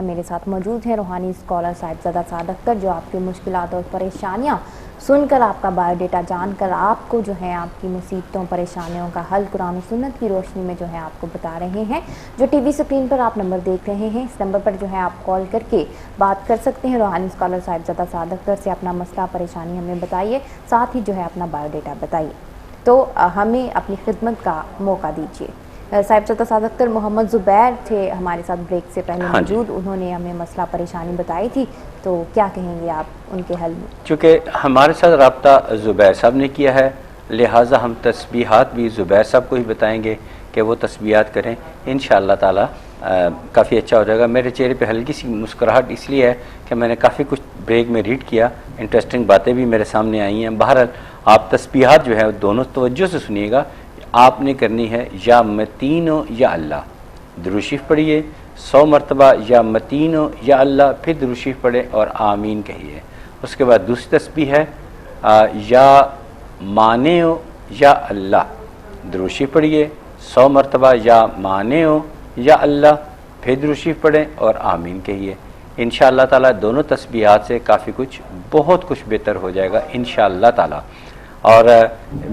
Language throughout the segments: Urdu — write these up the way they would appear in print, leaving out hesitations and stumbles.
میرے ساتھ موجود ہیں روحانی اسکالر صاحبزادہ سعد اختر، جو آپ کی مشکلات اور پریشانیاں سن کر، آپ کا بایو ڈیٹا جان کر آپ کو جو ہے آپ کی مصیبتوں پریشانیوں کا حل قرآن و سنت کی روشنی میں جو ہے آپ کو بتا رہے ہیں۔ جو ٹی وی اسکرین پر آپ نمبر دیکھ رہے ہیں، اس نمبر پر جو ہے آپ کال کر کے بات کر سکتے ہیں۔ روحانی اسکالر صاحبزادہ سعد اختر سے اپنا مسئلہ پریشانی ہمیں بتائیے، ساتھ ہی جو ہے اپنا بایو ڈیٹا بتائیے، تو ہمیں اپنی خدمت کا موقع دیجیے۔ صاحبزادہ سعد اختر، محمد زبیر تھے ہمارے ساتھ بریک سے پہلے موجود، انہوں نے ہمیں مسئلہ پریشانی بتائی تھی، تو کیا کہیں گے آپ ان کے حل میں؟ چونکہ ہمارے ساتھ رابطہ زبیر صاحب نے کیا ہے، لہٰذا ہم تسبیحات بھی زبیر صاحب کو ہی بتائیں گے کہ وہ تسبیحات کریں، انشاءاللہ تعالی کافی اچھا ہو جائے گا۔ میرے چہرے پہ ہلکی سی مسکراہٹ اس لیے ہے کہ میں نے کافی کچھ بریک میں ریڈ کیا، انٹرسٹنگ باتیں بھی میرے سامنے آئی ہیں۔ بہرحال آپ تسبیحات جو ہے دونوں توجہ سے سنیے گا۔ آپ نے کرنی ہے یا متین یا اللہ، درود شریف پڑھیے 100 مرتبہ، یا متین یا اللہ، پھر درود شریف پڑھے اور آمین کہیے۔ اس کے بعد دوسری تسبیح ہے یا مانے یا اللہ، درود شریف پڑھیے 100 مرتبہ، یا مانے یا اللہ، پھر درود شریف پڑھیں اور آمین کہیے۔ انشاءاللہ تعالی دونوں تسبیحات سے کافی کچھ، بہت کچھ بہتر ہو جائے گا انشاءاللہ تعالی۔ اور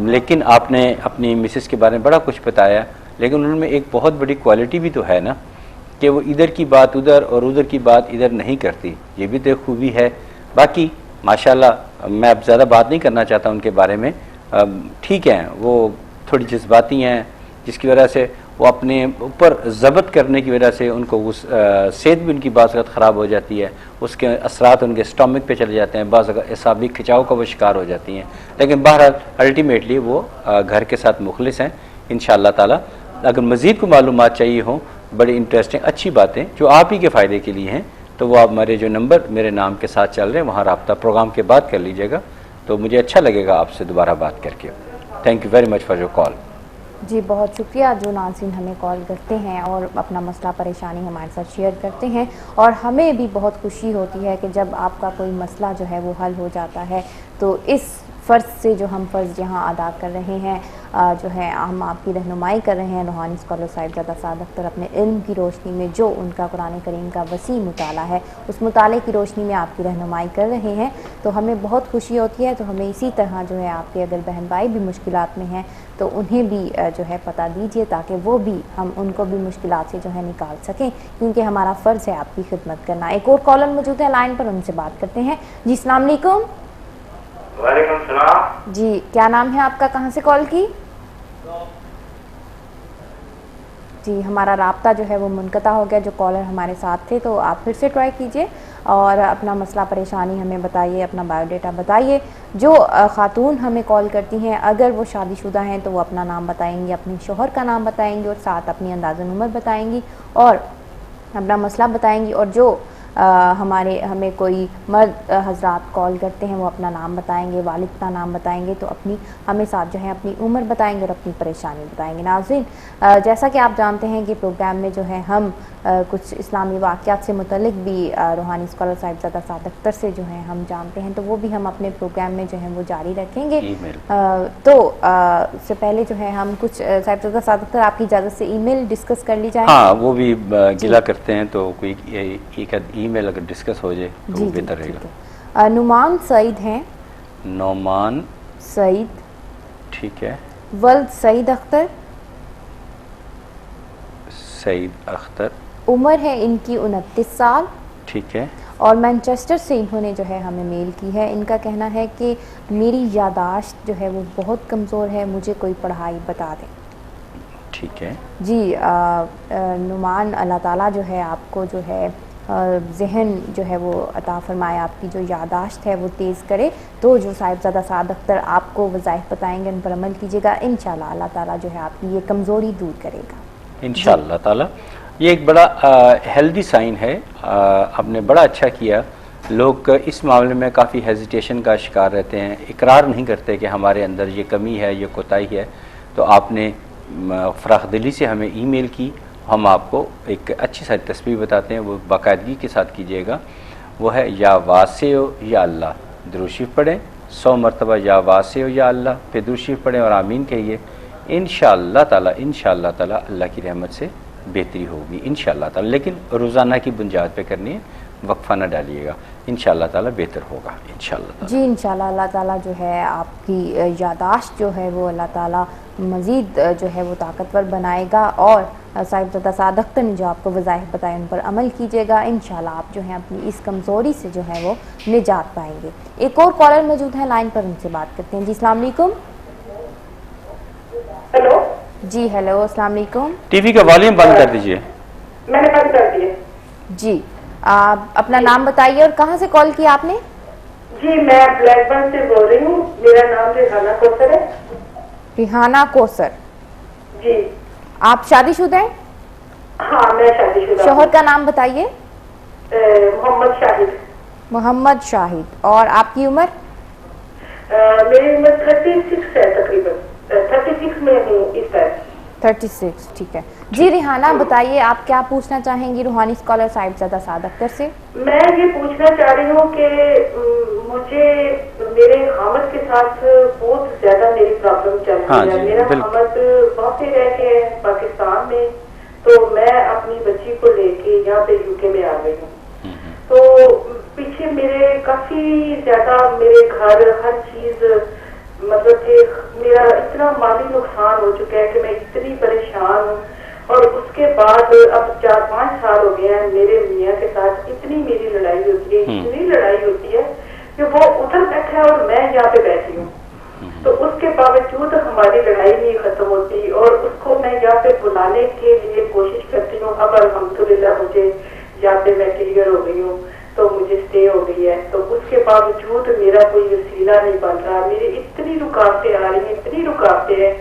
لیکن آپ نے اپنی مسز کے بارے میں بڑا کچھ بتایا، لیکن ان میں ایک بہت بڑی کوالٹی بھی تو ہے نا، کہ وہ ادھر کی بات ادھر اور ادھر کی بات ادھر نہیں کرتی، یہ بھی تو ایک خوبی ہے۔ باقی ماشاءاللہ میں اب زیادہ بات نہیں کرنا چاہتا ان کے بارے میں، ٹھیک ہیں، وہ تھوڑی جذباتی ہیں، جس کی وجہ سے وہ اپنے اوپر ضبط کرنے کی وجہ سے ان کو صحت بھی ان کی بعض اوقات خراب ہو جاتی ہے، اس کے اثرات ان کے اسٹامک پہ چلے جاتے ہیں، بعض اوقات اعصابی کھچاؤ کا وہ شکار ہو جاتی ہیں، لیکن بہرحال الٹیمیٹلی وہ گھر کے ساتھ مخلص ہیں انشاءاللہ تعالی۔ اگر مزید کو معلومات چاہیے ہوں، بڑی انٹرسٹنگ اچھی باتیں جو آپ ہی کے فائدے کے لیے ہیں، تو وہ آپ ہمارے جو نمبر میرے نام کے ساتھ چل رہے ہیں وہاں رابطہ پروگرام کے بعد کر لیجیے گا، تو مجھے اچھا لگے گا آپ سے دوبارہ بات کر کے۔ Thank you very much for your call. جی بہت شکریہ جو ناظرین ہمیں کال کرتے ہیں اور اپنا مسئلہ پریشانی ہمارے ساتھ شیئر کرتے ہیں، اور ہمیں بھی بہت خوشی ہوتی ہے کہ جب آپ کا کوئی مسئلہ جو ہے وہ حل ہو جاتا ہے، تو اس فرض سے جو ہم فرض یہاں ادا کر رہے ہیں، جو ہے ہم آپ کی رہنمائی کر رہے ہیں، روحانی اسکالر صاحبزادہ سعد اختر اپنے علم کی روشنی میں جو ان کا قرآن کریم کا وسیع مطالعہ ہے، اس مطالعے کی روشنی میں آپ کی رہنمائی کر رہے ہیں، تو ہمیں بہت خوشی ہوتی ہے۔ تو ہمیں اسی طرح جو ہے آپ کے اگر بہن بھائی بھی مشکلات میں ہیں تو انہیں بھی جو ہے پتہ دیجیے، تاکہ وہ بھی ہم ان کو بھی مشکلات سے جو ہے نکال سکیں، کیونکہ ہمارا فرض ہے آپ کی خدمت کرنا۔ ایک اور کالر موجود ہے لائن پر، ان سے بات کرتے ہیں۔ جی السلام علیکم۔ وعلیکم السلام۔ جی کیا نام ہے آپ کا، کہاں سے کال کی؟ جی ہمارا رابطہ جو ہے وہ منقطع ہو گیا، جو کالر ہمارے ساتھ تھے، تو آپ پھر سے ٹرائی کیجئے اور اپنا مسئلہ پریشانی ہمیں بتائیے، اپنا بایو ڈیٹا بتائیے۔ جو خاتون ہمیں کال کرتی ہیں اگر وہ شادی شدہ ہیں تو وہ اپنا نام بتائیں گی، اپنے شوہر کا نام بتائیں گی، اور ساتھ اپنی اندازن عمر بتائیں گی اور اپنا مسئلہ بتائیں گی۔ اور جو ہمیں کوئی مرد حضرات کال کرتے ہیں وہ اپنا نام بتائیں گے، والد کا نام بتائیں گے، تو ہمیں ساتھ جو ہے اپنی عمر بتائیں گے اور اپنی پریشانی بتائیں گے۔ ناظرین جیسا کہ آپ جانتے ہیں کہ پروگرام میں جو ہے ہم کچھ اسلامی واقعات سے متعلق بھی روحانی اسکالر صاحبزادہ سعد اختر سے جو ہے ہم جانتے ہیں، تو وہ بھی ہم اپنے پروگرام میں جو ہے وہ جاری رکھیں گے۔ تو اس سے پہلے جو ہے ہم کچھ صاحبزادہ سعد اختر آپ کی اجازت سے ای میل ڈسکس کر لی جائے۔ ہاں وہ بھی گلا کرتے ہیں، تو کوئی ایک ای میل اگر ڈسکس ہو جائے تو وہ بہتر رہے گا۔ نعمان سعید ہیں۔ نعمان سعید، ٹھیک ہے۔ ولد سعید اختر، سعید اختر، عمر ہے ان کی 29 سال، ٹھیک ہے۔ اور مینچسٹر سے انہوں نے جو ہے ہمیں میل کی ہے۔ ان کا کہنا ہے کہ میری یادداشت جو ہے وہ بہت کمزور ہے، مجھے کوئی پڑھائی بتا دیں۔ ٹھیک ہے جی نعمان، اللہ تعالیٰ جو ہے آپ کو جو ہے ذہن جو ہے وہ عطا فرمائے، آپ کی جو یادداشت ہے وہ تیز کرے، تو جو صاحبزادہ سعد اختر آپ کو وظائف بتائیں گے ان پر عمل کیجیے گا، انشاءاللہ اللہ تعالیٰ جو ہے آپ کی یہ کمزوری دور کرے گا انشاءاللہ تعالی۔ یہ ایک بڑا ہیلدی سائن ہے، آپ نے بڑا اچھا کیا۔ لوگ اس معاملے میں کافی ہیزیٹیشن کا شکار رہتے ہیں، اقرار نہیں کرتے کہ ہمارے اندر یہ کمی ہے، یہ کوتاہی ہے، تو آپ نے فراخ دلی سے ہمیں ای میل کی، ہم آپ کو ایک اچھی ساری تسبیح بتاتے ہیں، وہ باقاعدگی کے ساتھ کیجیے گا۔ وہ ہے یا واسع یا اللہ، درود شریف پڑھیں 100 مرتبہ، یا واسع یا اللہ، پھر درود شریف پڑھیں اور آمین کہیے۔ انشاءاللہ تعالی اللہ کی رحمت سے بہتری ہوگی انشاءاللہ تعالی، لیکن روزانہ کی بنیاد پہ کرنی ہے، وقفہ نہ ڈالیے گا، انشاءاللہ تعالی بہتر ہوگا انشاءاللہ تعالی۔ جی انشاءاللہ اللہ تعالیٰ جو ہے آپ کی یاداشت جو ہے وہ اللہ تعالیٰ مزید جو ہے وہ طاقتور بنائے گا، اور صاحبزادہ سعد اختر نے جو آپ کو وظائف بتائے ان پر عمل کیجیے گا، انشاءاللہ آپ جو ہیں اپنی اس کمزوری سے جو ہے وہ نجات پائیں گے۔ ایک اور کالر موجود ہے لائن پر، ان سے بات کرتے ہیں۔ جی السلام علیکم۔ ہیلو، جی ہیلو، السلام علیکم۔ ٹی وی کا والیوم بند کر دیجئے۔ میں نے بند کر دیا۔ جی آپ اپنا نام بتائیے اور کہاں سے کال کیا آپ نے؟ جی میں بلیک برن سے بول رہی ہوں، میرا نام ریحانہ کوثر ہے۔ ریحانہ کوثر، جی آپ شادی شدہ ہیں؟ ہاں میں شادی شدہ ہوں۔ شوہر کا نام بتائیے۔ محمد شاہد۔ محمد شاہد، اور آپ کی عمر؟ میری عمر 36 ہے تقریباً، 36 میں ہوں اس ٹائم۔ 36، ٹھیک ہے۔ جی ریحانہ بتائیے آپ کیا پوچھنا چاہیں گی روحانی اسکالر صاحبزادہ سعد اختر سے؟ میں یہ پوچھنا چاہ رہی ہوں کہ مجھے میرے خامد کے ساتھ بہت زیادہ میری پرابلم چل ہاں رہی ہے۔ جی، میرا بالکل۔ خامد وہاں پہ رہ کے ہے پاکستان میں، تو میں اپنی بچی کو لے کے یہاں پہ یو کے میں آ گئی ہوں۔ تو پیچھے میرے کافی زیادہ میرے گھر ہر چیز، مطلب کہ میرا اتنا مالی نقصان ہو چکا ہے کہ میں اتنی پریشان ہوں، اور اس کے بعد اب 4-5 سال ہو گئے ہیں میرے میاں کے ساتھ اتنی میری لڑائی ہوتی ہے، اتنی لڑائی ہوتی ہے کہ وہ ادھر بیٹھا ہے اور میں یہاں پہ بیٹھی ہوں، تو اس کے باوجود ہماری لڑائی نہیں ختم ہوتی، اور اس کو میں یہاں پہ بلانے کے لیے کوشش کرتی ہوں۔ اب الحمدللہ مجھے یہاں پہ میں کلیئر ہو گئی ہوں، تو مجھے اسٹے ہو گئی ہے، تو اس کے باوجود میرا کوئی وسیلہ نہیں بن رہا۔ میری اتنی رکاوٹیں آ رہی ہیں، اتنی رکاوٹیں ہیں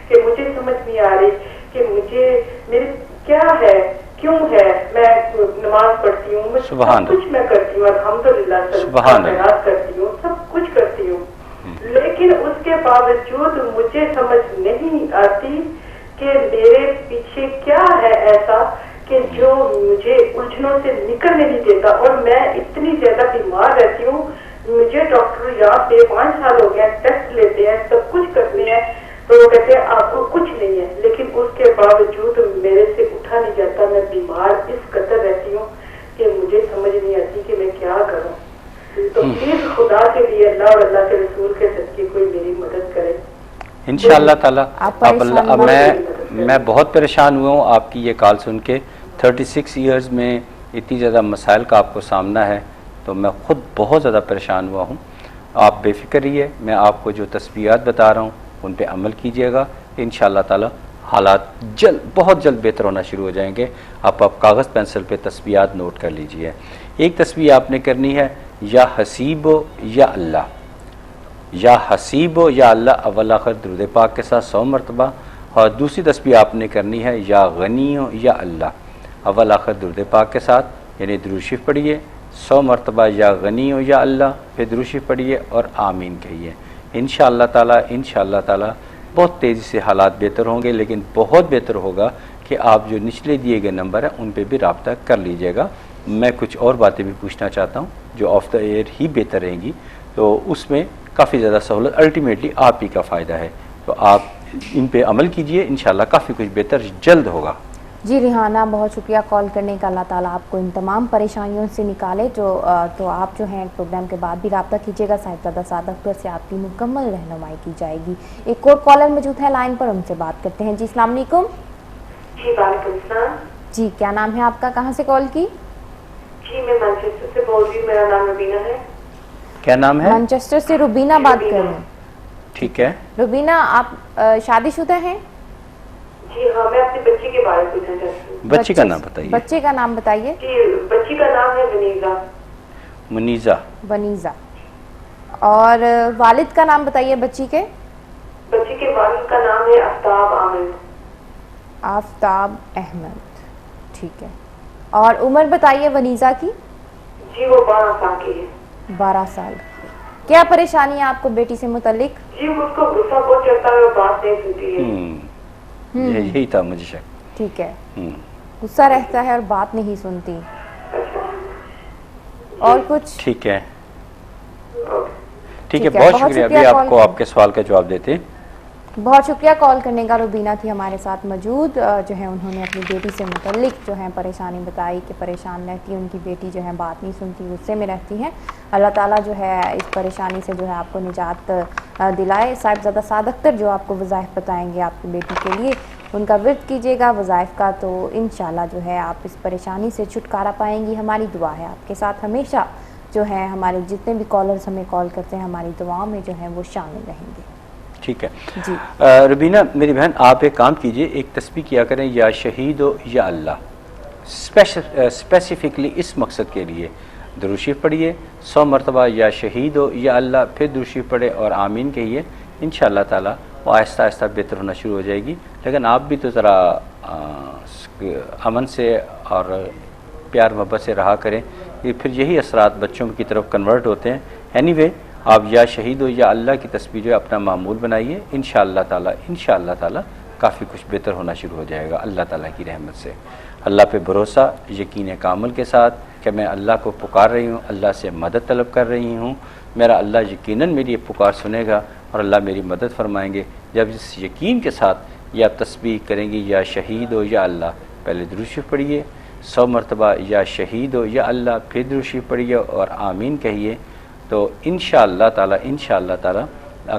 کہ مجھے سمجھ نہیں آ رہی کہ مجھے میری کیا ہے، کیوں ہے۔ میں نماز پڑھتی ہوں، میں سب کچھ میں کرتی ہوں، الحمدللہ خیرات کرتی ہوں، سب کچھ کرتی ہوں، لیکن اس کے باوجود مجھے سمجھ نہیں آتی کہ میرے پیچھے کیا ہے ایسا کہ جو مجھے الجھنوں سے نکلنے نہیں دیتا، اور میں اتنی زیادہ بیمار رہتی ہوں۔ مجھے ڈاکٹر یہاں پہ 5 سال ہو گئے، ٹیسٹ لیتے ہیں، سب کچھ کرتے ہیں، تو وہ کہتے ہیں آپ کو کچھ نہیں ہے، لیکن اس کے باوجود میرے سے اٹھا نہیں جاتا۔ میں بیمار اس قدر رہتی ہوں کہ مجھے سمجھ نہیں آتی کہ میں کیا کروں۔ تو پلیز خدا کے لیے اللہ اور اللہ کے رسول کے صدقے کوئی میری مدد کرے انشاءاللہ تعالی۔ میں بہت پریشان ہوا ہوں آپ کی یہ کال سن کے۔ 36 ایئرز میں اتنی زیادہ مسائل کا آپ کو سامنا ہے، تو میں خود بہت زیادہ پریشان ہوا ہوں۔ آپ بے فکر رہیے، میں آپ کو جو تسبیحات بتا رہا ہوں ان پہ عمل کیجیے گا، انشاءاللہ تعالی حالات بہت جلد بہتر ہونا شروع ہو جائیں گے۔ آپ کاغذ پینسل پہ تسبیحات نوٹ کر لیجئے۔ ایک تسبیح آپ نے کرنی ہے، یا حسیب یا اللہ، یا حسیب یا اللہ اول آخر درود پاک کے ساتھ 100 مرتبہ، اور دوسری تسبیح آپ نے کرنی ہے، یا غنی یا اللہ اول آخر درود پاک کے ساتھ، یعنی درود شریف پڑھیے 100 مرتبہ، یا غنی یا اللہ، پھر درود شریف پڑھیے اور آمین کہیے۔ انشاءاللہ تعالی بہت تیزی سے حالات بہتر ہوں گے، لیکن بہت بہتر ہوگا کہ آپ جو نچلے دیے گئے نمبر ہیں ان پہ بھی رابطہ کر لیجئے گا۔ میں کچھ اور باتیں بھی پوچھنا چاہتا ہوں جو آف دا ایئر ہی بہتر رہیں گی، تو اس میں کافی زیادہ سہولت الٹیمیٹلی آپ ہی کا فائدہ ہے، تو آپ ان پہ عمل کیجئے، انشاءاللہ کافی کچھ بہتر جلد ہوگا۔ جی ریحانہ بہت شکریہ کال کرنے کا، اللہ تعالیٰ آپ کو ان تمام پریشانیوں سے نکالے۔ تو آپ جو ہیں پروگرام کے بعد بھی رابطہ کیجیے گا، صاحبزادہ سعد اختر سے آپ کی مکمل رہنمائی کی جائے گی۔ ایک اور کالر موجود ہے لائن پر، ان سے بات کرتے ہیں۔ جی السلام علیکم۔ جی وعلیکم السلام۔ جی کیا نام ہے آپ کا، کہاں سے کال کی؟ جی میں مانچسٹر سے بول رہی ہوں، میرا نام ربینہ ہے۔ کیا نام ہے؟ مانچسٹر سے روبینہ بات کر رہے ہیں۔ ٹھیک ہے روبینہ، آپ شادی شدہ ہیں؟ جی ہاں، میں اپنی بچی کے بارے میں پوچھنا چاہتی ہوں۔ بچی کا نام بتائیے۔ بچے کا نام بتائیے۔ جی بچی کا نام ہے ونیزا۔ منیزہ۔ ونیزا، اور والد کا نام بتائیے بچی کے۔ بچی کے والد کا نام ہے آفتاب احمد۔ آفتاب احمد، ٹھیک ہے، اور عمر بتائیے ونیزا کی۔ جی وہ 12 سال کی ہے۔ 12 سال۔ کیا پریشانی ہے آپ کو بیٹی سے متعلق؟ جی اس کو غصہ بہت چڑھتا ہے اور بات نہیں سنتی ہے۔ یہی تھا مجھے شک۔ ٹھیک ہے، غصہ رہتا ہے اور بات نہیں سنتی، اور کچھ؟ ٹھیک ہے ٹھیک ہے، بہت شکریہ۔ ابھی آپ کو آپ کے سوال کا جواب دیتے ہیں۔ بہت شکریہ کال کرنے کا. روبینہ تھی ہمارے ساتھ موجود, جو ہے انہوں نے اپنی بیٹی سے متعلق جو ہے پریشانی بتائی کہ پریشان رہتی ہے, ان کی بیٹی جو ہے بات نہیں سنتی, غصے میں رہتی ہے. اللہ تعالیٰ جو ہے اس پریشانی سے جو ہے آپ کو نجات دلائے. صاحبزادہ سعد اختر جو آپ کو وظائف بتائیں گے آپ کی بیٹی کے لیے, ان کا ورد کیجیے گا وظائف کا, تو انشاءاللہ جو ہے آپ اس پریشانی سے چھٹکارا پائیں گی. ہماری دعا ہے آپ کے ساتھ ہمیشہ, جو ہے ہمارے جتنے بھی کالرز ہمیں کال کرتے ہیں ہماری دعاؤں میں جو ہے وہ شامل رہیں گے. ٹھیک ہے جی ربینہ میری بہن, آپ ایک کام کیجئے, ایک تسبیح کیا کریں یا شہید و یا اللہ, اسپیسیفکلی اس مقصد کے لیے درود شریف پڑھیے 100 مرتبہ یا شہید و یا اللہ, پھر درود شریف پڑھے اور آمین کہیے. انشاءاللہ تعالی وہ آہستہ آہستہ بہتر ہونا شروع ہو جائے گی. لیکن آپ بھی تو ذرا امن سے اور پیار محبت سے رہا کریں, کہ پھر یہی اثرات بچوں کی طرف کنورٹ ہوتے ہیں. اینی وے آپ یا شہید ہو یا اللہ کی تسبیح جو ہے اپنا معمول بنائیے. انشاءاللہ تعالی کافی کچھ بہتر ہونا شروع ہو جائے گا اللہ تعالیٰ کی رحمت سے. اللہ پہ بھروسہ, یقین کامل کے ساتھ کہ میں اللہ کو پکار رہی ہوں, اللہ سے مدد طلب کر رہی ہوں, میرا اللہ یقیناً میری یہ پکار سنے گا اور اللہ میری مدد فرمائیں گے. جب اس یقین کے ساتھ یہ آپ تسبیح کریں گی یا شہید ہو یا اللہ, پہلے درود شریف پڑھیے 100 مرتبہ یا شہید ہو یا اللہ, پھر درود شریف پڑھیے اور آمین کہیے, تو انشاءاللہ تعالی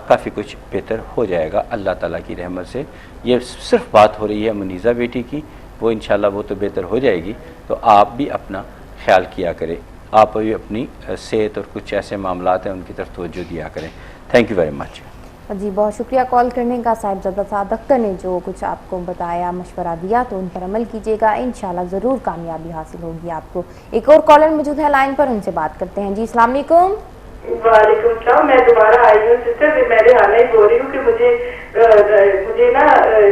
کافی کچھ بہتر ہو جائے گا اللہ تعالیٰ کی رحمت سے. یہ صرف بات ہو رہی ہے منیزہ بیٹی کی, وہ انشاءاللہ وہ تو بہتر ہو جائے گی. تو آپ بھی اپنا خیال کیا کریں, آپ بھی اپنی صحت اور کچھ ایسے معاملات ہیں ان کی طرف توجہ دیا کریں. Thank you very much. جی بہت شکریہ کال کرنے کا. صاحبزادہ سعد اختر نے جو کچھ آپ کو بتایا, مشورہ دیا, تو ان پر عمل کیجیے گا, انشاءاللہ ضرور کامیابی حاصل ہوگی آپ کو. ایک اور کالر موجود ہے لائن پر, ان سے بات کرتے ہیں. جی السلام علیکم. وعلیکم السلام. میں دوبارہ آئی ہوں سسٹر. میں ریحانہ ہی بول رہی ہوں کہ مجھے نا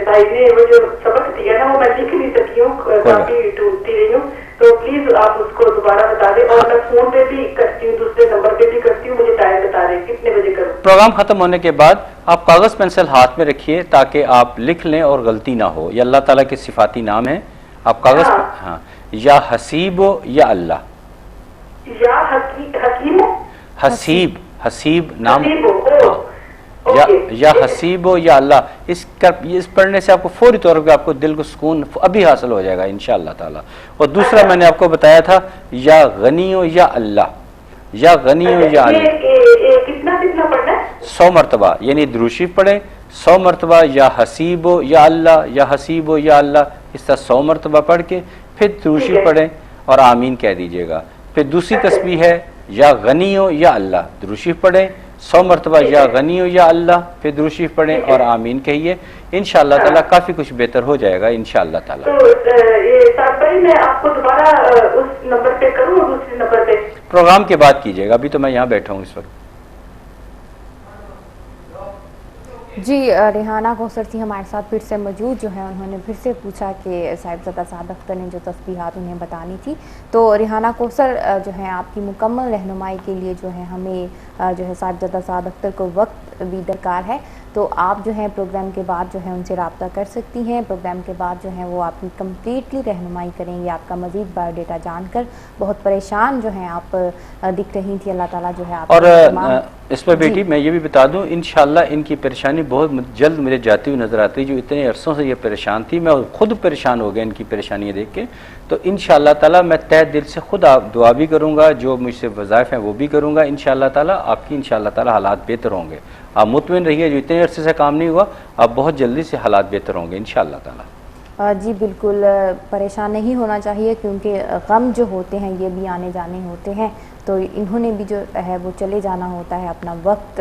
بھائی نے وہ جو سبق دیا نا وہ میں لکھ نہیں سکی ہوں, کافی ڈھونڈتی رہی ہوں, تو پلیز آپ اس کو دوبارہ بتا دیں. اور میں فون پہ بھی کرتی ہوں, دوسرے نمبر پہ بھی کرتی ہوں, مجھے ٹائم بتا دیں کتنے بجے کروں. پروگرام ختم ہونے کے بعد آپ کاغذ پینسل ہاتھ میں رکھیے تاکہ آپ لکھ لیں اور غلطی نہ ہو. یہ اللہ تعالیٰ کے صفاتی نام ہیں. آپ کاغذ ہاں یا حسیب و یا اللہ, یا حکیم حسیب نام, یا حسیب و یا اللہ. اس پڑھنے سے آپ کو فوری طور پہ آپ کو دل کو سکون ابھی حاصل ہو جائے گا انشاءاللہ تعالی. اور دوسرا میں نے آپ کو بتایا تھا یا غنی و یا اللہ, یا غنی و یا اللہ, کتنا پڑھنا ہے؟ 100 مرتبہ, یعنی درود شریف پڑھیں 100 مرتبہ یا حسیب و یا اللہ, یا حسیب و یا اللہ, اس طرح 100 مرتبہ پڑھ کے پھر درود شریف پڑھیں اور آمین کہہ دیجیے گا. پھر دوسری تسبیح ہے یا غنی و یا اللہ, درود شریف پڑھیں 100 مرتبہ یا غنی و یا اللہ, پھر درود شریف پڑھیں اور آمین کہیے. انشاءاللہ تعالیٰ کافی کچھ بہتر ہو جائے گا انشاءاللہ تعالیٰ. تو میں آپ کو دوبارہ اس نمبر پہ کروں اور دوسرے نمبر پہ پروگرام کے بعد کیجیے گا, ابھی تو میں یہاں بیٹھا ہوں اس وقت. جی ریحانہ کوثر تھی ہمارے ساتھ پھر سے موجود, جو ہے انہوں نے پھر سے پوچھا کہ صاحبزادہ سعد اختر نے جو تسبیحات انہیں بتانی تھی. تو ریحانہ کوثر جو ہے آپ کی مکمل رہنمائی کے لیے جو ہے ہمیں جو ہے صاحبزادہ سعد اختر کو وقت بھی درکار ہے, تو آپ جو ہے پروگرام کے بعد جو ہے ان سے رابطہ کر سکتی ہیں. پروگرام کے بعد جو ہے وہ آپ کی کمپلیٹلی رہنمائی کریں گے, آپ کا مزید بایو ڈیٹا جان کر. بہت پریشان جو ہیں آپ دکھ رہی تھی, اللہ تعالیٰ جو ہے آپ اور اس پر بیٹی میں یہ بھی بتا دوں انشاءاللہ ان کی پریشانی بہت جلد مجھے جاتی ہوئی نظر آتی ہے. جو اتنے عرصوں سے یہ پریشان تھی, میں خود پریشان ہو گیا ان کی پریشانیاں دیکھ کے. تو انشاءاللہ تعالیٰ میں تہ دل سے خود دعا بھی کروں گا, جو مجھ سے وظائف ہیں وہ بھی کروں گا انشاءاللہ تعالیٰ. آپ کی انشاءاللہ تعالیٰ حالات بہتر ہوں گے, آپ مطمئن رہیے. جو اتنے عرصے سے کام نہیں ہوا, آپ بہت جلدی سے حالات بہتر ہوں گے انشاءاللہ تعالیٰ. جی بالکل پریشان نہیں ہونا چاہیے, کیونکہ غم جو ہوتے ہیں یہ بھی آنے جانے ہوتے ہیں. تو انہوں نے بھی جو ہے وہ چلے جانا ہوتا ہے, اپنا وقت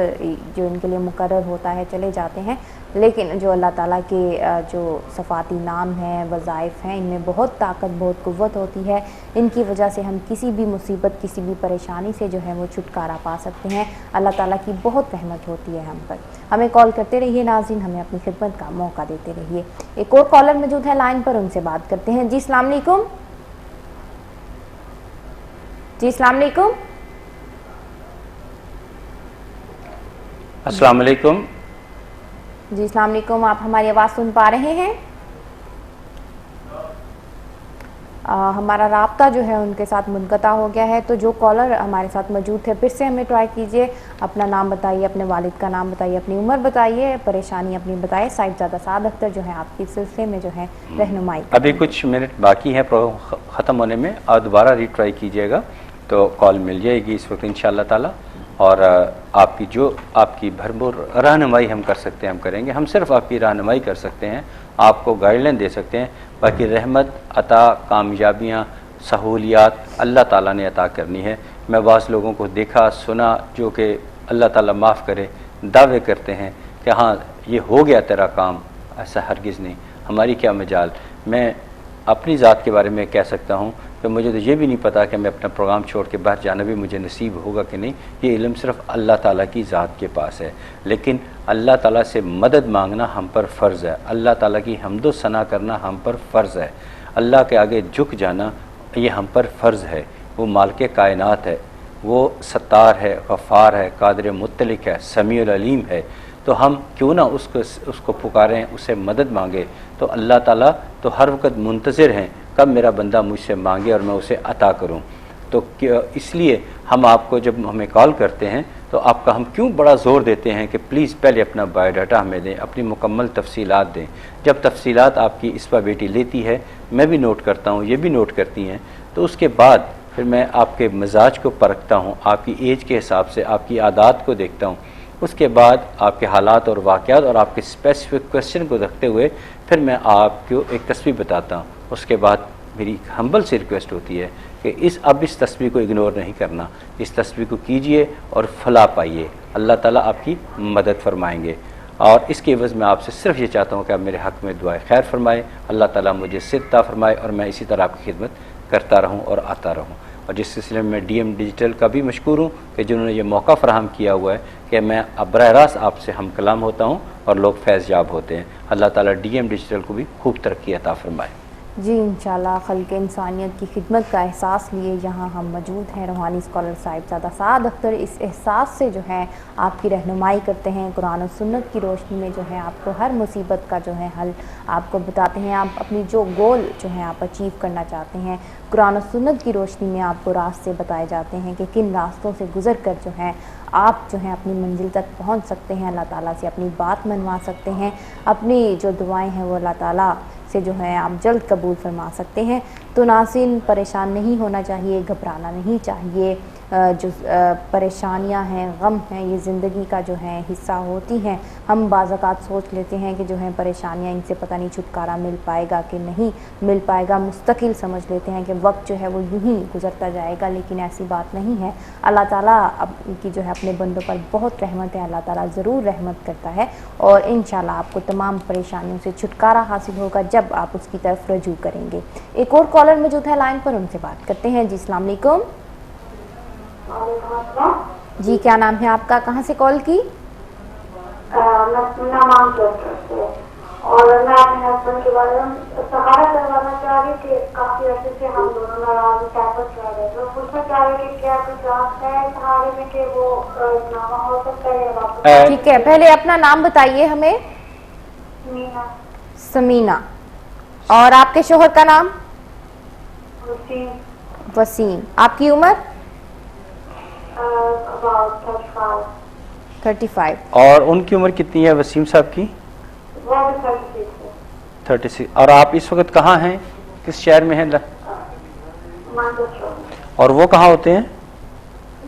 جو ان کے لیے مقرر ہوتا ہے چلے جاتے ہیں. لیکن جو اللہ تعالیٰ کے جو صفاتی نام ہیں, وظائف ہیں, ان میں بہت طاقت, بہت قوت ہوتی ہے. ان کی وجہ سے ہم کسی بھی مصیبت, کسی بھی پریشانی سے جو ہے وہ چھٹکارا پا سکتے ہیں. اللہ تعالیٰ کی بہت رحمت ہوتی ہے ہم پر. ہمیں کال کرتے رہیے ناظرین, ہمیں اپنی خدمت کا موقع دیتے رہیے. ایک اور کالر موجود ہے لائن پر, ان سے بات کرتے ہیں. جی السلام علیکم. جی السلام علیکم. السلام علیکم. جی السلام علیکم. آپ ہماری آواز سن پا رہے ہیں؟ ہمارا رابطہ جو ہے ان کے ساتھ منقطع ہو گیا ہے. تو جو کالر ہمارے ساتھ موجود تھے پھر سے ہمیں ٹرائی کیجیے, اپنا نام بتائیے, اپنے والد کا نام بتائیے, اپنی عمر بتائیے, پریشانی اپنی بتائیے. صاحبزادہ سعد اختر جو ہے آپ کی سلسلے میں جو ہے رہنمائی. ابھی کچھ منٹ باقی ہیں پروگرام ختم ہونے میں, اور دوبارہ ری ٹرائی کیجیے گا تو کال مل جائے گی اس وقت انشاءاللہ تعالی. اور آپ کی جو آپ کی بھرپور رہنمائی ہم کر سکتے ہیں ہم کریں گے. ہم صرف آپ کی رہنمائی کر سکتے ہیں, آپ کو گائیڈ لائن دے سکتے ہیں. باقی رحمت, عطا, کامیابیاں, سہولیات اللہ تعالیٰ نے عطا کرنی ہے. میں بعض لوگوں کو دیکھا سنا جو کہ اللہ تعالیٰ معاف کرے دعوے کرتے ہیں کہ ہاں یہ ہو گیا تیرا کام. ایسا ہرگز نہیں, ہماری کیا مجال. میں اپنی ذات کے بارے میں کہہ سکتا ہوں کہ مجھے تو یہ بھی نہیں پتا کہ میں اپنا پروگرام چھوڑ کے باہر جانا بھی مجھے نصیب ہوگا کہ نہیں. یہ علم صرف اللہ تعالیٰ کی ذات کے پاس ہے, لیکن اللہ تعالیٰ سے مدد مانگنا ہم پر فرض ہے. اللہ تعالیٰ کی حمد و ثنا کرنا ہم پر فرض ہے. اللہ کے آگے جھک جانا یہ ہم پر فرض ہے. وہ مالک کائنات ہے, وہ ستار ہے, غفار ہے, قادر مطلق ہے, سمیع العلیم ہے. تو ہم کیوں نہ اس کو پکاریں, اسے مدد مانگے. تو اللہ تعالیٰ تو ہر وقت منتظر ہیں کب میرا بندہ مجھ سے مانگے اور میں اسے عطا کروں. تو اس لیے ہم آپ کو جب ہمیں کال کرتے ہیں تو آپ کا ہم کیوں بڑا زور دیتے ہیں کہ پلیز پہلے اپنا بایو ڈاٹا ہمیں دیں, اپنی مکمل تفصیلات دیں. جب تفصیلات آپ کی اسپا بیٹی لیتی ہے, میں بھی نوٹ کرتا ہوں, یہ بھی نوٹ کرتی ہیں, تو اس کے بعد پھر میں آپ کے مزاج کو پرکھتا ہوں, آپ کی ایج کے حساب سے آپ کی عادات کو دیکھتا ہوں. اس کے بعد آپ کے حالات اور واقعات اور آپ کے اسپیسیفک کویشچن کو رکھتے ہوئے پھر میں آپ کو ایک تصویر بتاتا ہوں. اس کے بعد میری ہمبل سی ریکویسٹ ہوتی ہے کہ اب اس تصویر کو اگنور نہیں کرنا, اس تصویر کو کیجئے اور فلاح پائیے. اللہ تعالیٰ آپ کی مدد فرمائیں گے. اور اس کے عوض میں آپ سے صرف یہ چاہتا ہوں کہ آپ میرے حق میں دعائے خیر فرمائے. اللہ تعالیٰ مجھے صحت عطا فرمائے اور میں اسی طرح آپ کی خدمت کرتا رہوں اور آتا رہوں. اور جس سلسلے میں ڈی ایم ڈیجیٹل کا بھی مشکور ہوں کہ جنہوں نے یہ موقع فراہم کیا ہوا ہے کہ میں اب براہ راست آپ سے ہم کلام ہوتا ہوں اور لوگ فیض یاب ہوتے ہیں. اللہ تعالیٰ ڈی ایم ڈیجیٹل کو بھی خوب ترقی عطا فرمائے. جی انشاءاللہ خلق انسانیت کی خدمت کا احساس لیے یہاں ہم موجود ہیں. روحانی اسکالر صاحبزادہ سعد اختر اس احساس سے جو ہے آپ کی رہنمائی کرتے ہیں, قرآن و سنت کی روشنی میں جو ہے آپ کو ہر مصیبت کا جو ہے حل آپ کو بتاتے ہیں. آپ اپنی جو گول جو ہے آپ اچیو کرنا چاہتے ہیں, قرآن و سنت کی روشنی میں آپ کو راستے بتائے جاتے ہیں کہ کن راستوں سے گزر کر جو ہے آپ جو ہیں اپنی منزل تک پہنچ سکتے ہیں, اللہ تعالیٰ سے اپنی بات منوا سکتے ہیں, اپنی جو دعائیں ہیں وہ اللہ تعالیٰ سے جو ہے آپ جلد قبول فرما سکتے ہیں. تو ناظرین پریشان نہیں ہونا چاہیے, گھبرانا نہیں چاہیے. جو پریشانیاں ہیں, غم ہیں, یہ زندگی کا جو ہے حصہ ہوتی ہیں. ہم بعض اوقات سوچ لیتے ہیں کہ جو ہے پریشانیاں ان سے پتہ نہیں چھٹکارا مل پائے گا کہ نہیں مل پائے گا, مستقل سمجھ لیتے ہیں کہ وقت جو ہے وہ یوں ہی گزرتا جائے گا, لیکن ایسی بات نہیں ہے. اللہ تعالیٰ کی جو ہے اپنے بندوں پر بہت رحمت ہے, اللہ تعالیٰ ضرور رحمت کرتا ہے اور انشاءاللہ آپ کو تمام پریشانیوں سے چھٹکارا حاصل ہوگا جب آپ اس کی طرف رجوع کریں گے. ایک اور کالر موجود ہے لائن پر, ان سے بات کرتے ہیں. جی السلام علیکم. جی کیا نام ہے آپ کا, کہاں سے کال کی؟ اور میں اپنے ہسبینڈ کے بارے میں سہارا کروانا چاہ رہی کہ کافی عرصے سے ہم دونوں ناراض ٹیپس کر رہے تھے. پوچھنا چاہ رہے کہ کیا کچھ راستہ ہے سہارے میں کہ وہ نامہ ہو سکتا ہے یا واپس؟ ٹھیک ہے, پہلے اپنا نام بتائیے ہمیں. سمینا. سمینا. اور آپ کے شوہر کا نام؟ وسیم. وسیم. آپ کی عمر؟ 35. اور ان کی عمر کتنی ہے وسیم صاحب کی؟ وہ بھی 36 ہے. 36. اور آپ اس وقت کہاں ہیں, کس شہر میں ہیں؟ اور وہ کہاں ہوتے ہیں؟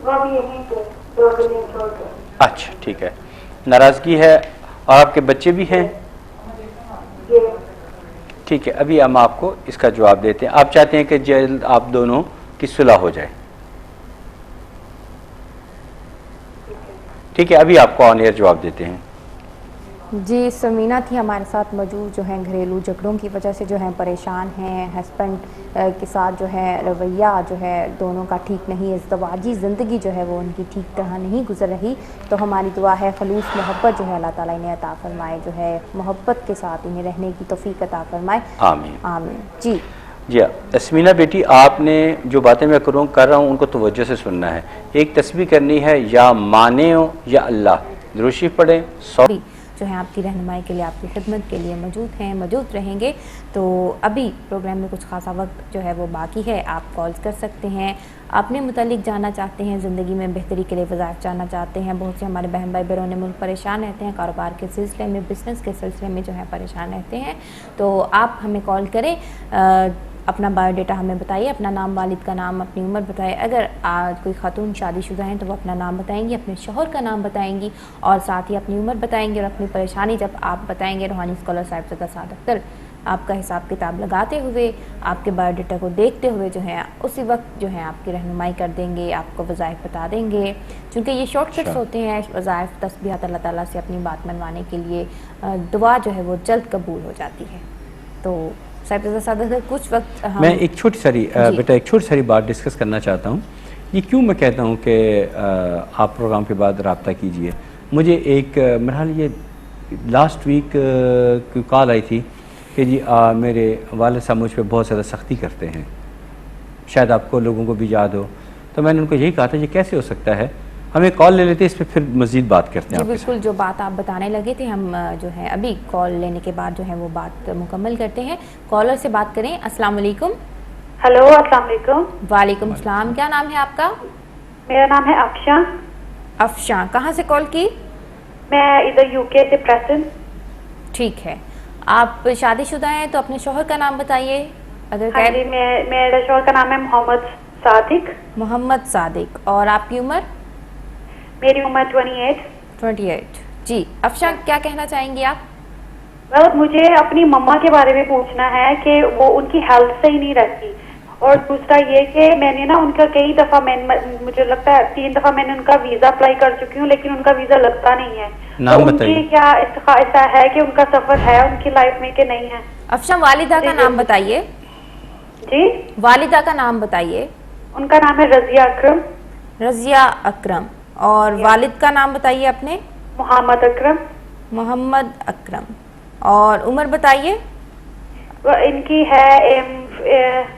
وہ بھی یہیں پہ 2 گلی چھوڑ کے. اچھا ٹھیک ہے. ناراضگی ہے اور آپ کے بچے بھی ہیں؟ ٹھیک ہے, ابھی ہم آپ کو اس کا جواب دیتے ہیں. آپ چاہتے ہیں کہ جلد آپ دونوں کی صلح ہو جائے. ٹھیک ہے, ابھی آپ کو آن ایئر جواب دیتے ہیں. جی سمینا تھی ہمارے ساتھ موجود, جو ہیں گھریلو جھگڑوں کی وجہ سے جو ہیں پریشان ہیں. ہسبینڈ کے ساتھ جو ہے رویہ جو ہے دونوں کا ٹھیک نہیں, ازدواجی زندگی جو ہے وہ ان کی ٹھیک طرح نہیں گزر رہی. تو ہماری دعا ہے خلوص محبت جو ہے اللہ تعالیٰ انہیں عطا فرمائے, جو ہے محبت کے ساتھ انہیں رہنے کی توفیق عطا فرمائے. آمین آمین. جی جی اسمینا بیٹی, آپ نے جو باتیں میں کر رہا ہوں ان کو توجہ سے سننا ہے. ایک تسبیح کرنی ہے, یا مانع یا اللہ. دروشی پڑھیں. جو ہیں آپ کی رہنمائی کے لیے، آپ کی خدمت کے لیے موجود رہیں گے. تو ابھی پروگرام میں کچھ خاصا وقت جو ہے وہ باقی ہے. آپ کالز کر سکتے ہیں، اپنے متعلق جاننا چاہتے ہیں، زندگی میں بہتری کے لیے وظائف جاننا چاہتے ہیں. بہت سے ہمارے بہن بھائی بیرون ملک پریشان رہتے ہیں، کاروبار کے سلسلے میں، بزنس کے سلسلے میں جو ہے پریشان رہتے ہیں. تو آپ ہمیں کال کریں، اپنا بایو ڈیٹا ہمیں بتائیے، اپنا نام، والد کا نام، اپنی عمر بتائیں. اگر کوئی خاتون شادی شدہ ہیں تو وہ اپنا نام بتائیں گی، اپنے شوہر کا نام بتائیں گی، اور ساتھ ہی اپنی عمر بتائیں گے. اور اپنی پریشانی جب آپ بتائیں گے، روحانی اسکالر صاحبزادہ سعد اختر آپ کا حساب کتاب لگاتے ہوئے، آپ کے بایو ڈیٹا کو دیکھتے ہوئے جو ہے اسی وقت جو ہے آپ کی رہنمائی کر دیں گے، آپ کو وظائف بتا دیں گے. چونکہ یہ شارٹ کٹس ہوتے ہیں وظائف، تسبیحات اللہ تعالیٰ سے اپنی بات منوانے کے لیے. دعا جو ہے وہ جلد قبول ہو جاتی ہے. تو صاحبزادہ سعد اختر کچھ وقت میں ایک چھوٹی ساری بات ڈسکس کرنا چاہتا ہوں. یہ کیوں میں کہتا ہوں کہ آپ پروگرام کے بعد رابطہ کیجئے. مجھے ایک مرحلہ یہ لاسٹ ویک کی کال آئی تھی کہ جی میرے والد صاحب مجھ پہ بہت زیادہ سختی کرتے ہیں، شاید آپ کو لوگوں کو بھی یاد ہو. تو میں نے ان کو یہی کہا تھا یہ کیسے ہو سکتا ہے، ہمیں کال لے لیتے اس پہ پھر مزید بات کرتے ہیں. جی بالکل، جو بات آپ بتانے لگے تھے ہم جو ہے ابھی کال لینے کے بعد جو ہے وہ بات مکمل کرتے ہیں. کالر سے بات کریں. السلام علیکم. ہلو، السلام علیکم. وعلیکم السلام. کیا نام ہے آپ کا؟ میرا نام ہے افشاں. افشاں، کہاں سے کال کی؟ میں ادھر یو کے سے پریسن. ٹھیک ہے. آپ شادی شدہ ہیں تو اپنے شوہر کا نام بتائیے. اگر ہاں جی، میرے شوہر کا نام ہے محمد صادق. محمد صادق. اور آپ کی عمر؟ میری عمر 28. جی افشاں، کیا کہنا چاہیں گی آپ؟ مجھے اپنی مما کے بارے میں پوچھنا ہے کہ وہ ان کی ہیلتھ صحیح نہیں رہتی، اور دوسرا یہ کہ میں نے نا ان کا کئی دفعہ مجھے لگتا ہے 3 دفعہ میں نے ان کا ویزا اپلائی کر چکی ہوں، لیکن ان کا ویزا لگتا نہیں ہے. نام ان بتائیے. کی کیا ایسا ہے کہ ان کا سفر ہے ان کی لائف میں کہ نہیں ہے؟ افشاں، والدہ کا نام بتائیے. جی، والدہ کا نام بتائیے. ان کا نام ہے رضیہ اکرم. رضیہ اکرم. اور والد کا نام بتائیے اپنے. محمد اکرم. محمد اکرم. اور عمر بتائیے. ان کی ہے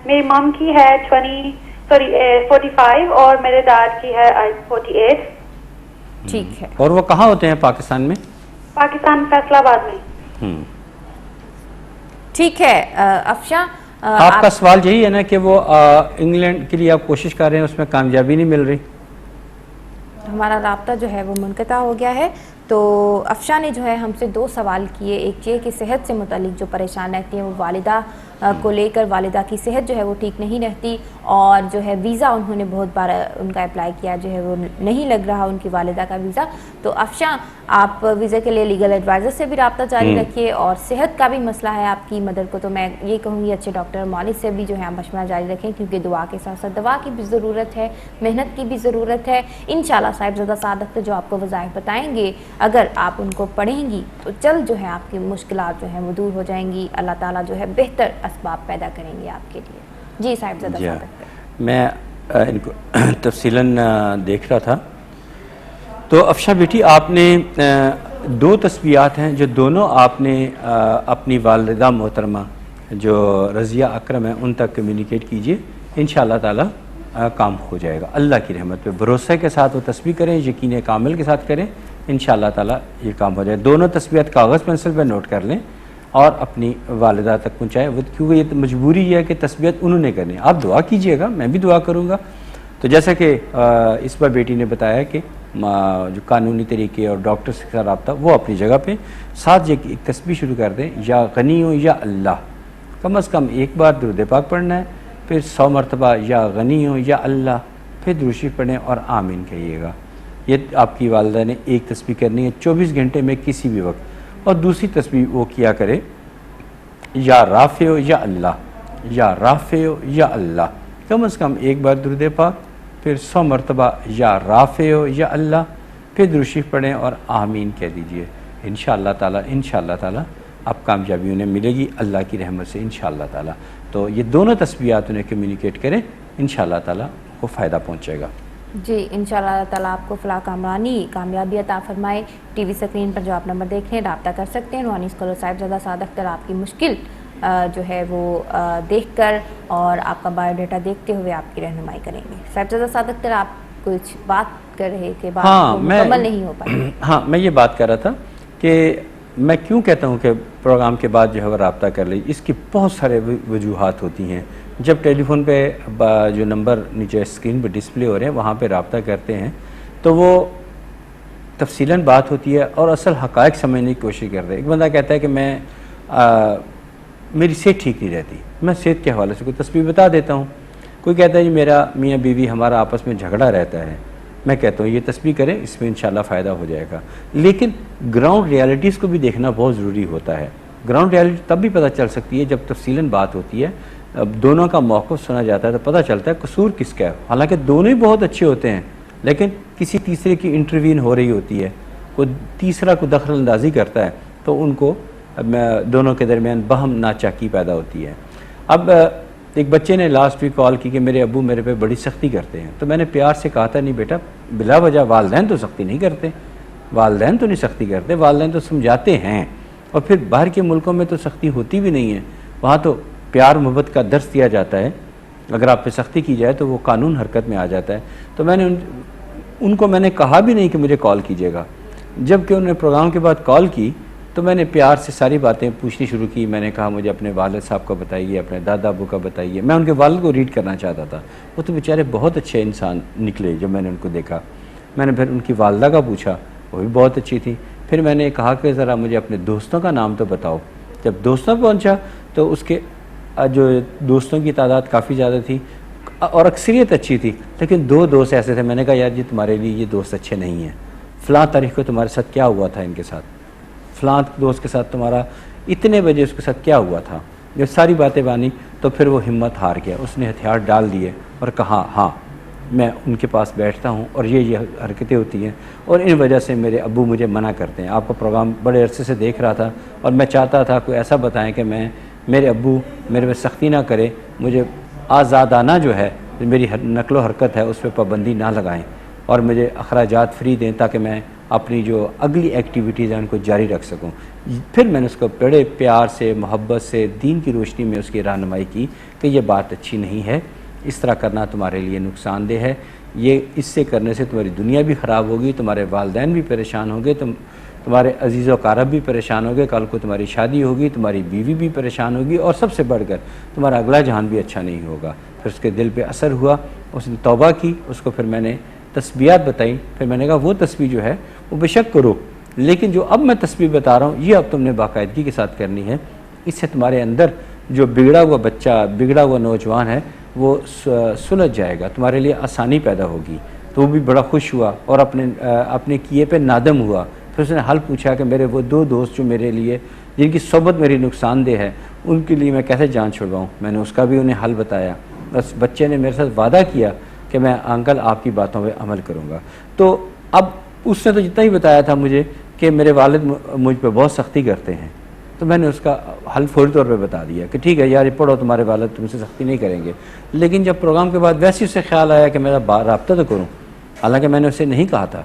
میری مام کی ہے 45 اور میرے ڈیڈ کی ہے 48. ٹھیک ہے. اور وہ کہاں ہوتے ہیں پاکستان میں؟ پاکستان فیصل آباد میں. ٹھیک ہے. افشاں، آپ کا سوال یہی ہے نا کہ وہ انگلینڈ کے لیے آپ کوشش کر رہے ہیں، اس میں کامیابی نہیں مل رہی. ہمارا رابطہ جو ہے وہ منقطع ہو گیا ہے. تو افشاں نے جو ہے ہم سے 2 سوال کیے. ایک یہ کہ صحت سے متعلق جو پریشان رہتی ہیں وہ والدہ کو لے کر، والدہ کی صحت جو ہے وہ ٹھیک نہیں رہتی، اور جو ہے ویزا انہوں نے بہت بار ان کا اپلائی کیا، جو ہے وہ نہیں لگ رہا ان کی والدہ کا ویزا. تو افشاں، آپ ویزا کے لیے لیگل ایڈوائزر سے بھی رابطہ جاری رکھیے، اور صحت کا بھی مسئلہ ہے آپ کی مدر کو، تو میں یہ کہوں گی اچھے ڈاکٹر معالج سے بھی جو ہے آپ مشورہ جاری رکھیں، کیونکہ دعا کے ساتھ ساتھ دوا کی بھی ضرورت ہے، محنت کی بھی ضرورت ہے. انشاءاللہ صاحبزادہ سعد اختر جو آپ کو وظائف بتائیں گے، اگر آپ ان کو پڑھیں گی تو جلد جو ہے آپ کی مشکلات جو ہیں وہ دور ہو جائیں گی. اللہ تعالیٰ جو ہے بہتر اسباب پیدا کریں گے آپ کے لیے. جی صاحبزادہ سعد اختر. میں ان کو تفصیلاً دیکھ رہا تھا. تو افشاں بیٹی، آپ نے 2 تسبیحات ہیں جو دونوں آپ نے اپنی والدہ محترمہ جو رضیہ اکرم ہیں ان تک کمیونیکیٹ کیجئے. انشاءاللہ تعالیٰ کام ہو جائے گا. اللہ کی رحمت پہ بھروسے کے ساتھ وہ تسبیح کریں، یقین کامل کے ساتھ کریں، انشاءاللہ تعالیٰ یہ کام ہو جائے. دونوں تسبیحات کاغذ پینسل پہ نوٹ کر لیں اور اپنی والدہ تک پہنچائیں، کیونکہ یہ مجبوری ہے کہ تسبیحات انہوں نے کرنی. آپ دعا کیجئے گا، میں بھی دعا کروں گا. تو جیسا کہ اس بار بیٹی نے بتایا کہ جو قانونی طریقے اور ڈاکٹر سے کا رابطہ وہ اپنی جگہ پہ، ساتھ ایک تسبیح شروع کر دیں، یا غنی ہو یا اللہ. کم از کم 1 بار درود پاک پڑھنا ہے، پھر 100 مرتبہ یا غنی ہو یا اللہ، پھر درود شریف پڑھیں اور آمین کہیے گا. یہ آپ کی والدہ نے ایک تسبیح کرنی ہے 24 گھنٹے میں کسی بھی وقت. اور دوسری تسبیح وہ کیا کرے، یا رافع ہو یا اللہ، یا رافع ہو یا اللہ. کم از کم 1 بار درود پاک، پھر 100 مرتبہ یا رافع ہو یا اللہ، پھر درود شریف پڑھیں اور آمین کہہ دیجئے. انشاءاللہ تعالیٰ آپ کامیابی انہیں ملے گی اللہ کی رحمت سے انشاءاللہ تعالیٰ. تو یہ دونوں تسبیحات انہیں کمیونیکیٹ کریں، انشاءاللہ تعالیٰ کو فائدہ پہنچے گا. جی انشاءاللہ اللہ تعالیٰ آپ کو فلاح کامرانی کامیابی عطا فرمائے. ٹی وی اسکرین پر جو آپ نمبر دیکھ رہے ہیں رابطہ کر سکتے ہیں. روحانی اسکالر صاحبزادہ سعد اختر آپ کی مشکل جو ہے وہ دیکھ کر اور آپ کا بایو ڈیٹا دیکھتے ہوئے آپ کی رہنمائی کریں گے. صاحبزادہ سعد اختر آپ کچھ بات کر رہے کہ بات مکمل نہیں ہو پائی. ہاں، میں یہ بات کر رہا تھا کہ میں کیوں کہتا ہوں کہ پروگرام کے بعد جو ہے وہ رابطہ کر لیں. اس کی بہت سارے وجوہات ہوتی ہیں. جب ٹیلی فون پہ جو نمبر نیچے اسکرین پہ ڈسپلے ہو رہے ہیں وہاں پہ رابطہ کرتے ہیں تو وہ تفصیلاً بات ہوتی ہے اور اصل حقائق سمجھنے کی کوشش کر رہے ہیں. ایک بندہ کہتا ہے کہ میں میری صحت ٹھیک نہیں رہتی, میں صحت کے حوالے سے کوئی تسبیح بتا دیتا ہوں. کوئی کہتا ہے جی میرا میاں بیوی ہمارا آپس میں جھگڑا رہتا ہے, میں کہتا ہوں یہ تسبیح کریں, اس میں انشاءاللہ فائدہ ہو جائے گا. لیکن گراؤنڈ ریالٹیز کو بھی دیکھنا بہت ضروری ہوتا ہے. گراؤنڈ ریالٹی تب بھی پتہ چل سکتی ہے جب تفصیلاً بات ہوتی ہے, اب دونوں کا موقف سنا جاتا ہے تو پتہ چلتا ہے قصور کس کا ہے. حالانکہ دونوں ہی بہت اچھے ہوتے ہیں لیکن کسی تیسرے کی انٹروین ہو رہی ہوتی ہے, کوئی تیسرا کو دخل اندازی کرتا ہے تو ان کو دونوں کے درمیان بہم ناچاکی پیدا ہوتی ہے. اب ایک بچے نے لاسٹ ویک کال کی کہ میرے ابو میرے پہ بڑی سختی کرتے ہیں. تو میں نے پیار سے کہا تھا نہیں بیٹا, بلا وجہ والدین تو سختی نہیں کرتے, والدین تو نہیں سختی کرتے, والدین تو سمجھاتے ہیں. اور پھر باہر کے ملکوں میں تو سختی ہوتی بھی نہیں ہے, وہاں تو پیار محبت کا درس دیا جاتا ہے. اگر آپ پہ سختی کی جائے تو وہ قانون حرکت میں آ جاتا ہے. تو میں نے ان کو میں نے کہا بھی نہیں کہ مجھے کال کیجیے گا. جب کہ انہوں نے پروگرام کے بعد کال کی تو میں نے پیار سے ساری باتیں پوچھنی شروع کی. میں نے کہا مجھے اپنے والد صاحب کا بتائیے, اپنے دادا ابو کا بتائیے. میں ان کے والد کو ریڈ کرنا چاہتا تھا, وہ تو بیچارے بہت اچھے انسان نکلے جب میں نے ان کو دیکھا. میں نے پھر ان کی والدہ کا پوچھا, وہ بھی بہت اچھی تھی. پھر میں نے کہا کہ ذرا مجھے اپنے دوستوں کا نام تو بتاؤ. جب دوستوں پہ پہنچا تو اس کے جو دوستوں کی تعداد کافی زیادہ تھی اور اکثریت اچھی تھی, لیکن 2 دوست ایسے تھے. میں نے کہا یار جی تمہارے لیے یہ دوست اچھے نہیں ہیں. فلاں تاریخ کو تمہارے ساتھ کیا ہوا تھا ان کے ساتھ, فلاں دوست کے ساتھ تمہارا اتنے بجے اس کے ساتھ کیا ہوا تھا. جب ساری باتیں بانی تو پھر وہ ہمت ہار گیا. اس نے ہتھیار ڈال دیے اور کہا ہاں میں ان کے پاس بیٹھتا ہوں اور یہ حرکتیں ہوتی ہیں اور ان وجہ سے میرے ابو مجھے منع کرتے ہیں. آپ کا پروگرام بڑے عرصے سے دیکھ رہا تھا اور میں چاہتا تھا کوئی ایسا بتائیں کہ میرے ابو میرے پہ سختی نہ کرے, مجھے آزادانہ جو ہے میری نقل و حرکت ہے اس پہ پابندی نہ لگائیں اور مجھے اخراجات فری دیں تاکہ میں اپنی جو اگلی ایکٹیویٹیز ہیں ان کو جاری رکھ سکوں. پھر میں نے اس کو بڑے پیار سے محبت سے دین کی روشنی میں اس کی رہنمائی کی کہ یہ بات اچھی نہیں ہے, اس طرح کرنا تمہارے لیے نقصان دہ ہے. یہ اس سے کرنے سے تمہاری دنیا بھی خراب ہوگی, تمہارے والدین بھی پریشان ہوں گے, تمہارے عزیز و اقارب بھی پریشان ہوگے. کل کو تمہاری شادی ہوگی, تمہاری بیوی بھی پریشان ہوگی اور سب سے بڑھ کر تمہارا اگلا جہان بھی اچھا نہیں ہوگا. پھر اس کے دل پہ اثر ہوا, اس نے توبہ کی. اس کو پھر میں نے تسبیحات بتائیں. پھر میں نے کہا وہ تسبیح جو ہے وہ بے شک کرو, لیکن جو اب میں تسبیح بتا رہا ہوں یہ اب تم نے باقاعدگی کے ساتھ کرنی ہے. اس سے تمہارے اندر جو بگڑا ہوا بچہ, بگڑا ہوا نوجوان ہے وہ سلجھ جائے گا, تمہارے لیے آسانی پیدا ہوگی. تو وہ بھی بڑا خوش ہوا اور اپنے کیے پہ نادم ہوا. پھر اس نے حل پوچھا کہ میرے وہ 2 دوست جو میرے لیے جن کی صحبت میری نقصان دہ ہے ان کے لیے میں کیسے جان چھڑواؤں. میں نے اس کا بھی انہیں حل بتایا. بس بچے نے میرے ساتھ وعدہ کیا کہ میں انکل آپ کی باتوں پہ عمل کروں گا. تو اب اس نے تو جتنا ہی بتایا تھا مجھے کہ میرے والد مجھ پہ بہت سختی کرتے ہیں, تو میں نے اس کا حل فوری طور پہ بتا دیا کہ ٹھیک ہے یار یہ پڑھو, تمہارے والد تم سے سختی نہیں کریں گے. لیکن جب پروگرام کے بعد ویسے اسے خیال آیا کہ میرا رابطہ تو کروں, حالانکہ میں نے اسے نہیں کہا تھا,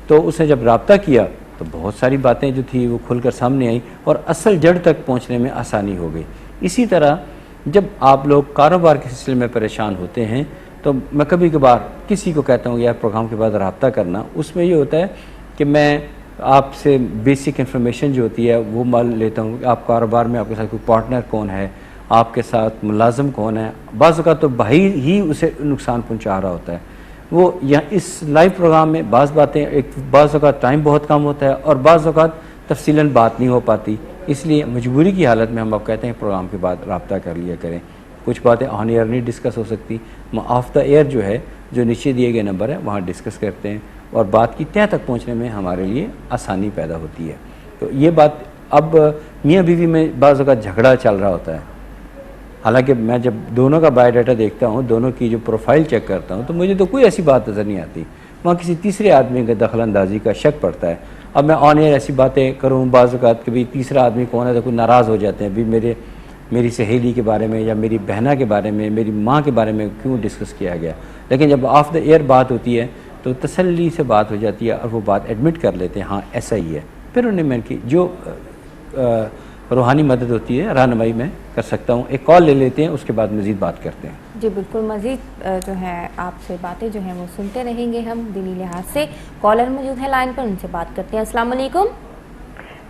تو اس نے جب رابطہ کیا تو بہت ساری باتیں جو تھی وہ کھل کر سامنے آئیں اور اصل جڑ تک پہنچنے میں آسانی ہو گئی. اسی طرح جب آپ لوگ کاروبار کے سلسلے میں پریشان ہوتے ہیں تو میں کبھی کبھار کسی کو کہتا ہوں یار پروگرام کے بعد رابطہ کرنا. اس میں یہ ہوتا ہے کہ میں آپ سے بیسک انفارمیشن جو ہوتی ہے وہ مال لیتا ہوں. آپ کاروبار میں آپ کے ساتھ کوئی پارٹنر کون ہے, آپ کے ساتھ ملازم کون ہے. بعض اوقات تو بھائی ہی اسے نقصان پہنچا رہا ہوتا ہے. وہ یہاں اس لائیو پروگرام میں بعض باتیں بعض اوقات ٹائم بہت کم ہوتا ہے اور بعض اوقات تفصیلاً بات نہیں ہو پاتی. اس لیے مجبوری کی حالت میں ہم آپ کہتے ہیں پروگرام کے بعد رابطہ کر لیا کریں. کچھ باتیں آن ایئر نہیں ڈسکس ہو سکتی, آف دا ایئر جو ہے جو نیچے دیے گئے نمبر ہے وہاں ڈسکس کرتے ہیں اور بات کی تہہ تک پہنچنے میں ہمارے لیے آسانی پیدا ہوتی ہے. تو یہ بات اب میاں بیوی میں بعض اوقات جھگڑا چل رہا ہوتا ہے, حالانکہ میں جب دونوں کا بایو ڈاٹا دیکھتا ہوں, دونوں کی جو پروفائل چیک کرتا ہوں تو مجھے تو کوئی ایسی بات نظر نہیں آتی. وہاں کسی تیسرے آدمی کے دخل اندازی کا شک پڑتا ہے. اب میں آن ایئر ایسی باتیں کروں بعض اوقات کہ بھی تیسرا آدمی کون ہے تو کوئی ناراض ہو جاتے ہیں, بھی میری سہیلی کے بارے میں یا میری بہنا کے بارے میں, میری ماں کے بارے میں کیوں ڈسکس کیا گیا. لیکن جب آف دا ایئر بات ہوتی ہے تو تسلی سے بات ہو جاتی ہے اور وہ بات ایڈمٹ کر لیتے ہیں ہاں ایسا ہی ہے. پھر انہیں میں کی جو روحانی مدد ہوتی ہے رہنمائی میں کر سکتا ہوں. ایک کال لے لیتے ہیں, اس کے بعد مزید بات کرتے ہیں. جی بالکل, مزید جو ہے آپ سے باتیں جو ہیں وہ سنتے رہیں گے ہم دینی لحاظ سے. کالر موجود ہے لائن پر, ان سے بات کرتے ہیں. السلام علیکم.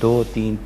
2, 3,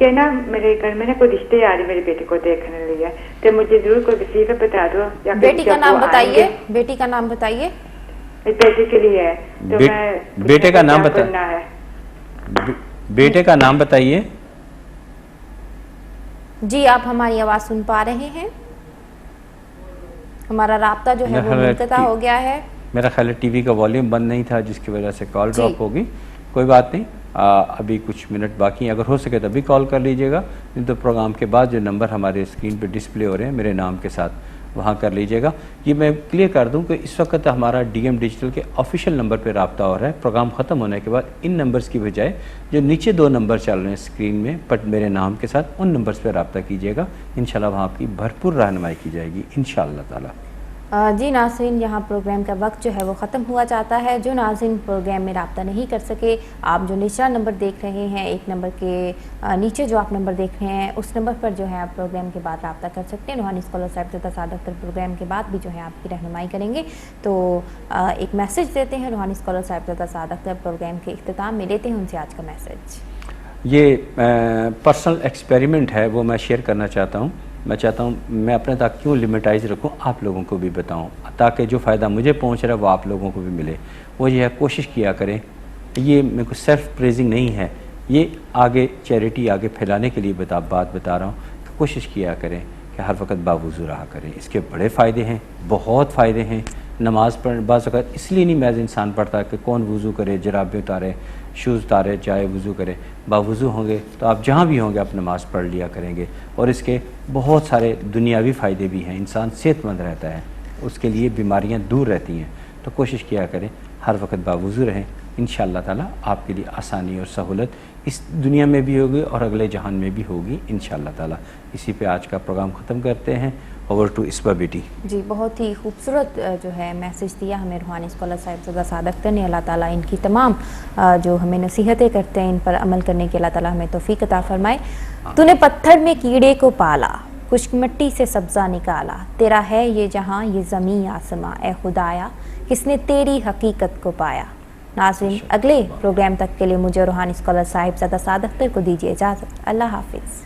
کہ نا میرے گھر میں نا کوئی رشتے آ رہے میرے بیٹے کو دیکھنے لیے, تو مجھے ضرور کوئی وسیلہ بتا دو. یا بیٹی کا نام بتائیے, بیٹی کا نام بتائیے. بیٹے کے لیے ہے تو میں بیٹے کا نام کرنا ہے. بیٹے کا نام بتائیے. جی آپ ہماری آواز سن پا رہے ہیں؟ ہمارا رابطہ جو ہے وہ منقطع ہو گیا ہے. میرا خیال ہے ٹی وی کا والیوم بند نہیں تھا جس کی وجہ سے کال ڈراپ ہوگی. کوئی بات نہیں, ابھی کچھ منٹ باقی ہیں, اگر ہو سکے تو ابھی کال کر لیجئے گا, نہیں تو پروگرام کے بعد جو نمبر ہمارے اسکرین پہ ڈسپلے ہو رہے ہیں میرے نام کے ساتھ وہاں کر لیجئے گا. یہ میں کلیئر کر دوں کہ اس وقت ہمارا ڈی ایم ڈیجیٹل کے آفیشیل نمبر پہ رابطہ ہو رہا ہے. پروگرام ختم ہونے کے بعد ان نمبرز کی بجائے جو نیچے 2 نمبر چل رہے ہیں اسکرین میں بٹ میرے نام کے ساتھ, ان نمبرز پہ رابطہ کیجئے گا. انشاءاللہ وہاں آپ کی بھرپور رہنمائی کی جائے گی انشاءاللہ تعالی. جی ناظرین, یہاں پروگرام کا وقت جو ہے وہ ختم ہوا جاتا ہے. جو ناظرین پروگرام میں رابطہ نہیں کر سکے, آپ جو نچلا نمبر دیکھ رہے ہیں, ایک نمبر کے نیچے جو آپ نمبر دیکھ رہے ہیں اس نمبر پر جو ہے آپ پروگرام کے بعد رابطہ کر سکتے ہیں. روحانی اسکالر صاحبزادہ سعد اختر پروگرام کے بعد بھی جو ہے آپ کی رہنمائی کریں گے. تو ایک میسج دیتے ہیں روحانی اسکالر صاحبزادہ سعد اختر پروگرام کے اختتام میں, لیتے ہیں ان سے آج کا میسج. یہ پرسنل ایکسپیریمنٹ ہے, وہ میں شیئر کرنا چاہتا ہوں. میں چاہتا ہوں میں اپنے تک کیوں لمیٹائز رکھوں, آپ لوگوں کو بھی بتاؤں تاکہ جو فائدہ مجھے پہنچ رہا ہے وہ آپ لوگوں کو بھی ملے. وہ یہ ہے, کوشش کیا کریں, یہ میرے کو سیلف پریزنگ نہیں ہے, یہ آگے چیریٹی آگے پھیلانے کے لیے بات بتا رہا ہوں کہ کوشش کیا کریں کہ ہر وقت باوضو رہا کریں. اس کے بڑے فائدے ہیں, بہت فائدے ہیں. نماز پڑھ بعض اوقات اس لیے نہیں محض انسان پڑھتا کہ کون وضو کرے, جرابیں اتارے, شوز اتارے, چاہے وضو کرے. باوضو ہوں گے تو آپ جہاں بھی ہوں گے آپ نماز پڑھ لیا کریں گے, اور اس کے بہت سارے دنیاوی فائدے بھی ہیں. انسان صحت مند رہتا ہے, اس کے لیے بیماریاں دور رہتی ہیں. تو کوشش کیا کریں ہر وقت باوضو رہیں. انشاءاللہ تعالی آپ کے لیے آسانی اور سہولت اس دنیا میں بھی ہوگی اور اگلے جہان میں بھی ہوگی انشاءاللہ تعالی. اسی پہ آج کا پروگرام ختم کرتے ہیں. اوور ٹو اسبا بیٹی. جی بہت ہی خوبصورت جو ہے میسج دیا ہمیں روحانی اسکالر صاحبزادہ سعد اختر نے. اللہ تعالیٰ ان کی تمام جو ہمیں نصیحتیں کرتے ہیں ان پر عمل کرنے کی اللہ تعالیٰ ہمیں توفیق عطا فرمائے. تو نے پتھر میں کیڑے کو پالا, خشک مٹی سے سبزہ نکالا, تیرا ہے یہ جہاں یہ زمین آسماں, اے خدایا کس نے تیری حقیقت کو پایا. ناظرین اگلے پروگرام تک کے لیے مجھے روحانی اسکالر صاحبزادہ سعد اختر کو دیجیے اجازت. اللہ حافظ.